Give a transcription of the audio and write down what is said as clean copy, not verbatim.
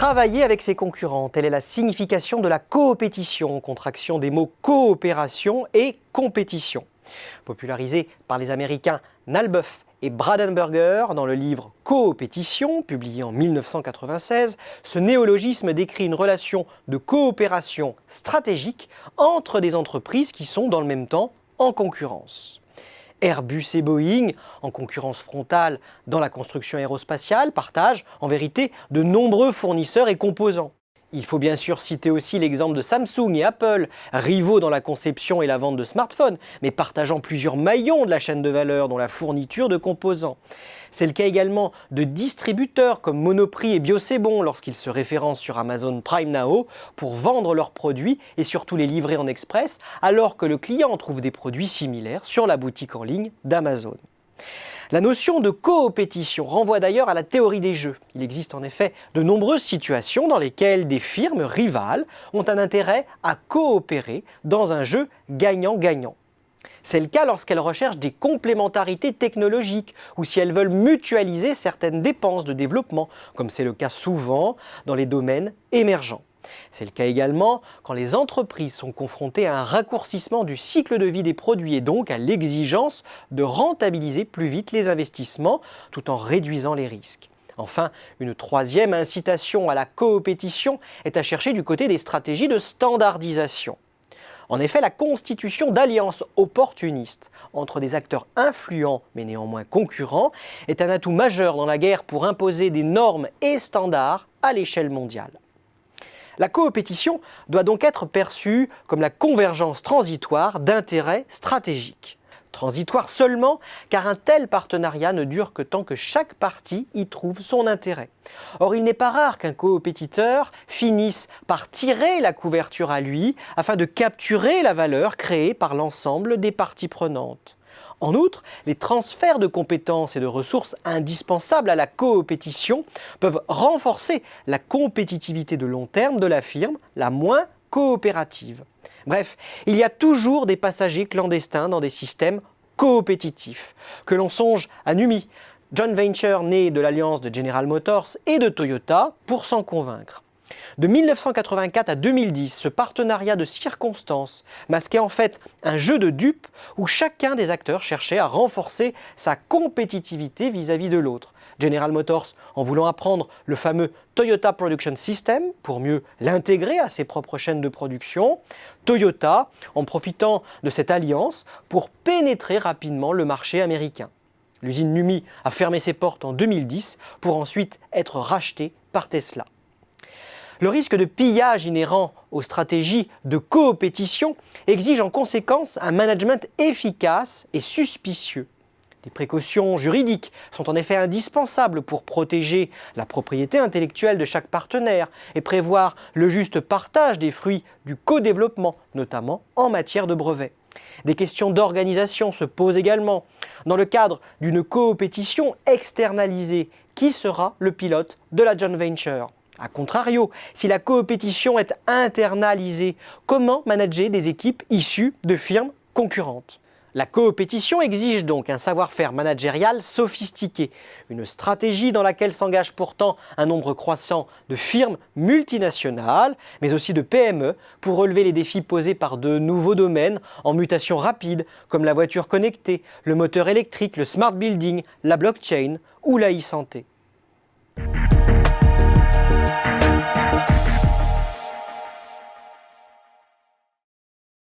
Travailler avec ses concurrents, telle est la signification de la coopétition, contraction des mots coopération et compétition. Popularisé par les Américains Nalbuff et Bradenberger dans le livre Coopétition, publié en 1996, ce néologisme décrit une relation de coopération stratégique entre des entreprises qui sont dans le même temps en concurrence. Airbus et Boeing, en concurrence frontale dans la construction aérospatiale, partagent en vérité de nombreux fournisseurs et composants. Il faut bien sûr citer aussi l'exemple de Samsung et Apple, rivaux dans la conception et la vente de smartphones, mais partageant plusieurs maillons de la chaîne de valeur, dont la fourniture de composants. C'est le cas également de distributeurs comme Monoprix et Biocébon lorsqu'ils se référencent sur Amazon Prime Now pour vendre leurs produits et surtout les livrer en express, alors que le client trouve des produits similaires sur la boutique en ligne d'Amazon. La notion de coopétition renvoie d'ailleurs à la théorie des jeux. Il existe en effet de nombreuses situations dans lesquelles des firmes rivales ont un intérêt à coopérer dans un jeu gagnant-gagnant. C'est le cas lorsqu'elles recherchent des complémentarités technologiques ou si elles veulent mutualiser certaines dépenses de développement, comme c'est le cas souvent dans les domaines émergents. C'est le cas également quand les entreprises sont confrontées à un raccourcissement du cycle de vie des produits et donc à l'exigence de rentabiliser plus vite les investissements tout en réduisant les risques. Enfin, une troisième incitation à la coopétition est à chercher du côté des stratégies de standardisation. En effet, la constitution d'alliances opportunistes entre des acteurs influents mais néanmoins concurrents est un atout majeur dans la guerre pour imposer des normes et standards à l'échelle mondiale. La coopétition doit donc être perçue comme la convergence transitoire d'intérêts stratégiques. Transitoire seulement car un tel partenariat ne dure que tant que chaque partie y trouve son intérêt. Or, il n'est pas rare qu'un coopétiteur finisse par tirer la couverture à lui afin de capturer la valeur créée par l'ensemble des parties prenantes. En outre, les transferts de compétences et de ressources indispensables à la coopétition peuvent renforcer la compétitivité de long terme de la firme, la moins coopérative. Bref, il y a toujours des passagers clandestins dans des systèmes coopétitifs. Que l'on songe à NUMMI, joint venture né de l'alliance de General Motors et de Toyota, pour s'en convaincre. De 1984 à 2010, ce partenariat de circonstances masquait en fait un jeu de dupes où chacun des acteurs cherchait à renforcer sa compétitivité vis-à-vis de l'autre. General Motors en voulant apprendre le fameux Toyota Production System pour mieux l'intégrer à ses propres chaînes de production, Toyota en profitant de cette alliance pour pénétrer rapidement le marché américain. L'usine NUMMI a fermé ses portes en 2010 pour ensuite être rachetée par Tesla. Le risque de pillage inhérent aux stratégies de coopétition exige en conséquence un management efficace et suspicieux. Des précautions juridiques sont en effet indispensables pour protéger la propriété intellectuelle de chaque partenaire et prévoir le juste partage des fruits du co-développement, notamment en matière de brevets. Des questions d'organisation se posent également. Dans le cadre d'une coopétition externalisée, qui sera le pilote de la joint venture ? A contrario, si la coopétition est internalisée, comment manager des équipes issues de firmes concurrentes ? La coopétition exige donc un savoir-faire managérial sophistiqué, une stratégie dans laquelle s'engage pourtant un nombre croissant de firmes multinationales, mais aussi de PME, pour relever les défis posés par de nouveaux domaines en mutation rapide, comme la voiture connectée, le moteur électrique, le smart building, la blockchain ou la e-santé.